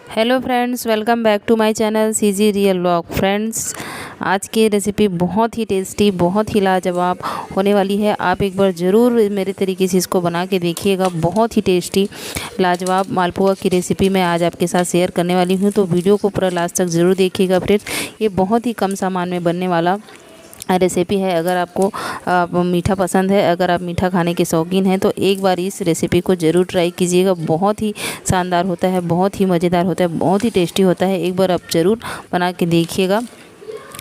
Hello friends, welcome back to my channel CG real vlog. Friends, आज की recipe बहुत ही tasty, बहुत ही लाजवाब होने वाली है। आप एक बार ज़रूर मेरे तरीके से इसको बना के देखिएगा। बहुत ही टेस्टी लाजवाब मालपुआ की रेसिपी मैं आज आपके साथ शेयर करने वाली हूँ, तो वीडियो को पूरा लास्ट तक ज़रूर देखिएगा फ्रेंड्स। ये बहुत ही कम सामान में बनने वाला रेसिपी है। अगर आपको मीठा पसंद है, अगर आप मीठा खाने के शौकीन हैं, तो एक बार इस रेसिपी को ज़रूर ट्राई कीजिएगा। बहुत ही शानदार होता है, बहुत ही मज़ेदार होता है, बहुत ही टेस्टी होता है। एक बार आप ज़रूर बना के देखिएगा,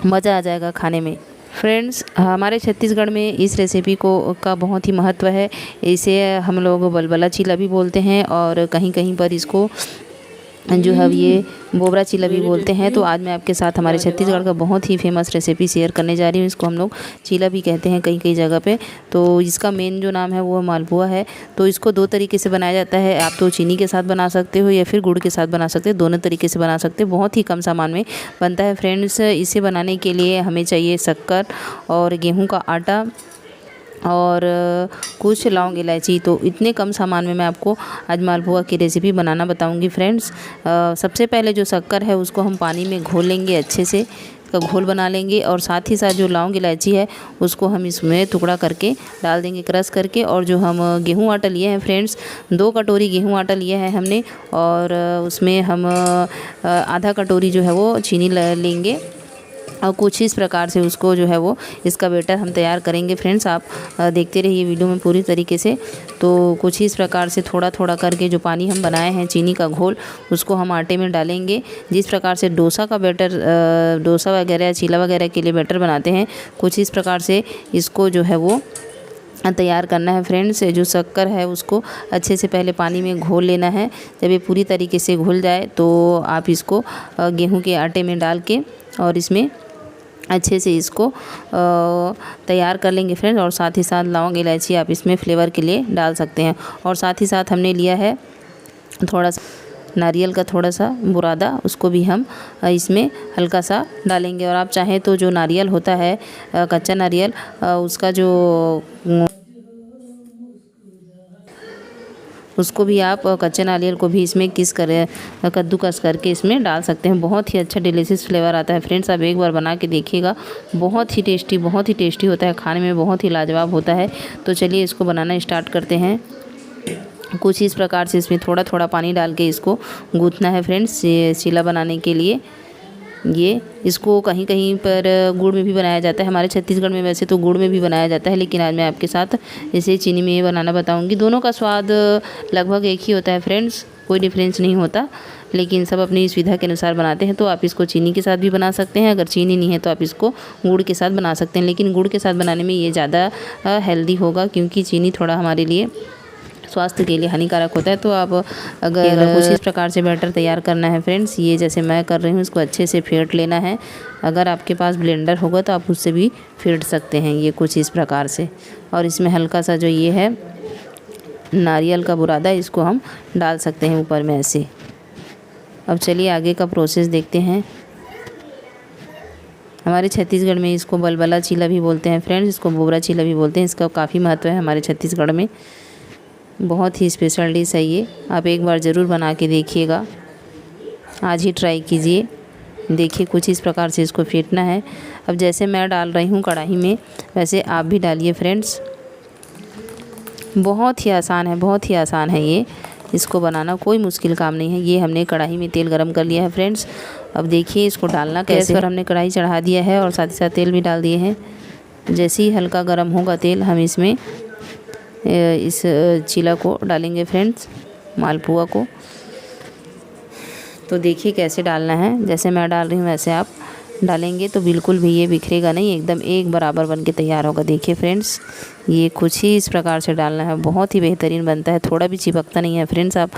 मज़ा आ जाएगा खाने में। फ्रेंड्स, हमारे छत्तीसगढ़ में इस रेसिपी का बहुत ही महत्व है। इसे हम लोग बलबला चीला भी बोलते हैं और कहीं कहीं पर इसको जो है ये बोबरा चीला भी बोलते हैं। तो आज मैं आपके साथ हमारे छत्तीसगढ़ का बहुत ही फेमस रेसिपी शेयर करने जा रही हूँ। इसको हम लोग चीला भी कहते हैं कई कई जगह पे। तो इसका मेन जो नाम है वो मालपुआ है। तो इसको दो तरीके से बनाया जाता है। आप तो चीनी के साथ बना सकते हो या फिर गुड़ के साथ बना सकते हो, दोनों तरीके से बना सकते हो। बहुत ही कम सामान में बनता है फ्रेंड्स। इसे बनाने के लिए हमें चाहिए शक्कर और गेहूँ का आटा और कुछ लौंग इलायची। तो इतने कम सामान में मैं आपको आज मालपुआ की रेसिपी बनाना बताऊंगी फ्रेंड्स। सबसे पहले जो शक्कर है उसको हम पानी में घोल लेंगे, अच्छे से इसका घोल बना लेंगे। और साथ ही साथ जो लौंग इलायची है उसको हम इसमें टुकड़ा करके डाल देंगे, क्रश करके। और जो हम गेहूँ आटा लिए हैं फ्रेंड्स, 2 कटोरी गेहूँ आटा लिया है हमने, और उसमें हम आधा कटोरी जो है वो चीनी लेंगे। और कुछ इस प्रकार से उसको जो है वो इसका बैटर हम तैयार करेंगे फ्रेंड्स। आप देखते रहिए वीडियो में पूरी तरीके से। तो कुछ इस प्रकार से थोड़ा थोड़ा करके जो पानी हम बनाए हैं चीनी का घोल, उसको हम आटे में डालेंगे। जिस प्रकार से डोसा का बैटर, डोसा वगैरह चीला वगैरह के लिए बैटर बनाते हैं, कुछ इस प्रकार से इसको जो है वो तैयार करना है फ्रेंड्स। जो शक्कर है उसको अच्छे से पहले पानी में घोल लेना है। जब ये पूरी तरीके से घुल जाए तो आप इसको गेहूं के आटे में डाल के और इसमें अच्छे से इसको तैयार कर लेंगे फ्रेंड्स। और साथ ही साथ लौंग इलायची आप इसमें फ्लेवर के लिए डाल सकते हैं। और साथ ही साथ हमने लिया है थोड़ा सा नारियल का थोड़ा सा बुरादा, उसको भी हम इसमें हल्का सा डालेंगे। और आप चाहें तो जो नारियल होता है, कच्चा नारियल, उसका जो उसको भी आप कच्चे नारियल को भी इसमें कद्दूकस करके इसमें डाल सकते हैं। बहुत ही अच्छा डिलीशियस फ्लेवर आता है फ्रेंड्स। आप एक बार बना के देखिएगा, बहुत ही टेस्टी होता है, खाने में बहुत ही लाजवाब होता है। तो चलिए इसको बनाना स्टार्ट करते हैं। कुछ इस प्रकार से इसमें थोड़ा थोड़ा पानी डाल के इसको गूँथना है फ्रेंड्स, ये चीला बनाने के लिए। ये इसको कहीं कहीं पर गुड़ में भी बनाया जाता है। हमारे छत्तीसगढ़ में वैसे तो गुड़ में भी बनाया जाता है, लेकिन आज मैं आपके साथ इसे चीनी में बनाना बताऊंगी। दोनों का स्वाद लगभग एक ही होता है फ्रेंड्स, कोई डिफरेंस नहीं होता, लेकिन सब अपनी सुविधा के अनुसार बनाते हैं। तो आप इसको चीनी के साथ भी बना सकते हैं, अगर चीनी नहीं है तो आप इसको गुड़ के साथ बना सकते हैं। लेकिन गुड़ के साथ बनाने में ये ज़्यादा हेल्दी होगा, क्योंकि चीनी थोड़ा हमारे लिए स्वास्थ्य के लिए हानिकारक होता है। तो आप अगर कुछ इस प्रकार से बैटर तैयार करना है फ्रेंड्स, ये जैसे मैं कर रही हूँ, इसको अच्छे से फेंट लेना है। अगर आपके पास ब्लेंडर होगा तो आप उससे भी फेंट सकते हैं, ये कुछ इस प्रकार से। और इसमें हल्का सा जो ये है नारियल का बुरादा, इसको हम डाल सकते हैं ऊपर में ऐसे। अब चलिए आगे का प्रोसेस देखते हैं। हमारे छत्तीसगढ़ में इसको बलबला चीला भी बोलते हैं फ्रेंड्स, इसको बोबरा चीला भी बोलते हैं। इसका काफ़ी महत्व है हमारे छत्तीसगढ़ में, बहुत ही स्पेशल डिश है ये। आप एक बार ज़रूर बना के देखिएगा, आज ही ट्राई कीजिए। देखिए कुछ इस प्रकार से इसको फेंटना है। अब जैसे मैं डाल रही हूँ कढ़ाई में, वैसे आप भी डालिए फ्रेंड्स। बहुत ही आसान है, बहुत ही आसान है ये, इसको बनाना कोई मुश्किल काम नहीं है। ये हमने कढ़ाई में तेल गरम कर लिया है फ्रेंड्स। अब देखिए इसको डालना कैसे। पर हमने कढ़ाई चढ़ा दिया है और साथ ही साथ तेल भी डाल दिए हैं। जैसे ही हल्का गर्म होगा तेल, हम इसमें इस चीला को डालेंगे फ्रेंड्स, मालपुआ को। तो देखिए कैसे डालना है, जैसे मैं डाल रही हूँ वैसे आप डालेंगे तो बिल्कुल भी ये बिखरेगा नहीं, एकदम एक बराबर बन के तैयार होगा। देखिए फ्रेंड्स, ये कुछ ही इस प्रकार से डालना है, बहुत ही बेहतरीन बनता है, थोड़ा भी चिपकता नहीं है फ्रेंड्स। आप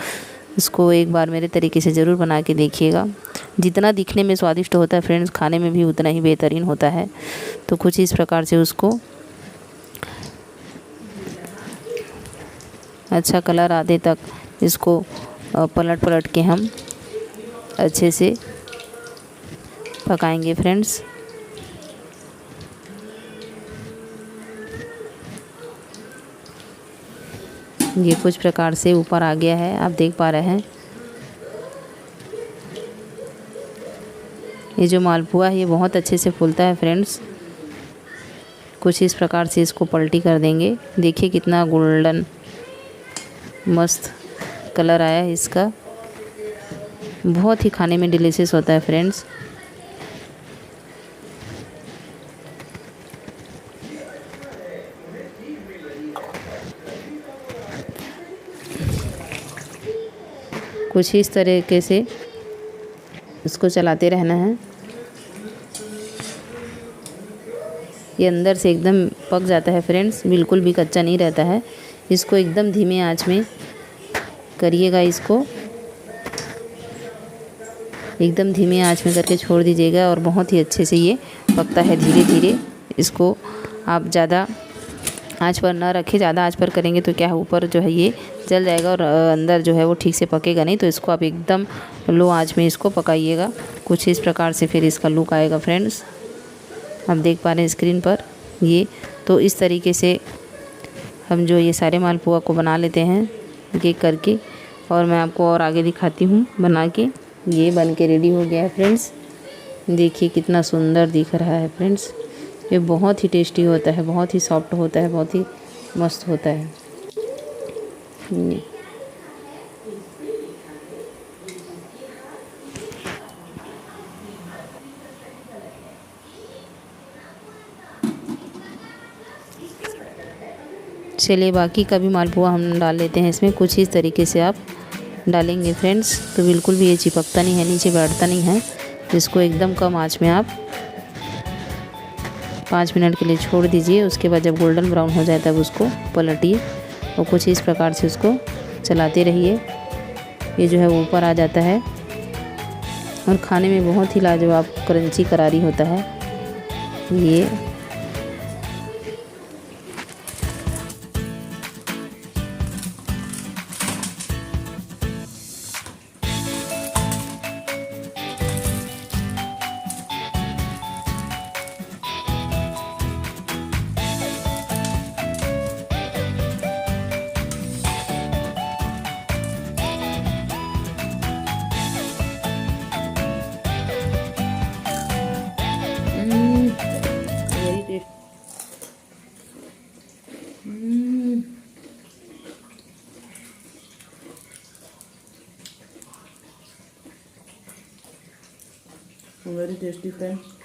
इसको एक बार मेरे तरीके से ज़रूर बना के देखिएगा। जितना दिखने में स्वादिष्ट होता है फ्रेंड्स, खाने में भी उतना ही बेहतरीन होता है। तो कुछ इस प्रकार से उसको अच्छा कलर आने तक इसको पलट पलट के हम अच्छे से पकाएंगे फ्रेंड्स। ये कुछ प्रकार से ऊपर आ गया है, आप देख पा रहे हैं। ये जो मालपुआ है ये बहुत अच्छे से फूलता है फ्रेंड्स। कुछ इस प्रकार से इसको पलटी कर देंगे। देखिए कितना गोल्डन मस्त कलर आया है इसका। बहुत ही खाने में डिलीशियस होता है फ्रेंड्स। कुछ इस तरीके से इसको चलाते रहना है। ये अंदर से एकदम पक जाता है फ्रेंड्स, बिल्कुल भी कच्चा नहीं रहता है। इसको एकदम धीमे आंच में करिएगा, इसको एकदम धीमे आंच में करके छोड़ दीजिएगा और बहुत ही अच्छे से ये पकता है धीरे धीरे। इसको आप ज़्यादा आंच पर ना रखें, ज़्यादा आंच पर करेंगे तो क्या है ऊपर जो है ये जल जाएगा और अंदर जो है वो ठीक से पकेगा नहीं। तो इसको आप एकदम लो आंच में इसको पकाइएगा। कुछ इस प्रकार से फिर इसका लुक आएगा फ्रेंड्स। आप देख पा रहे हैं स्क्रीन पर ये। तो इस तरीके से हम जो ये सारे मालपुआ को बना लेते हैं एक एक करके, और मैं आपको और आगे दिखाती हूँ बना के। ये बन के रेडी हो गया है फ्रेंड्स। देखिए कितना सुंदर दिख रहा है फ्रेंड्स। ये बहुत ही टेस्टी होता है, बहुत ही सॉफ्ट होता है, बहुत ही मस्त होता है। चलिए बाकी का भी मालपुआ हम डाल लेते हैं इसमें। कुछ इस तरीके से आप डालेंगे फ्रेंड्स तो बिल्कुल भी ये चिपकता नहीं है, नीचे बैठता नहीं है। इसको एकदम कम आंच में आप 5 मिनट के लिए छोड़ दीजिए। उसके बाद जब गोल्डन ब्राउन हो जाए तब उसको पलटिए और कुछ इस प्रकार से उसको चलाते रहिए। ये जो है वो ऊपर आ जाता है और खाने में बहुत ही लाजवाब क्रंची करारी होता है ये। Very tasty. Very tasty friend.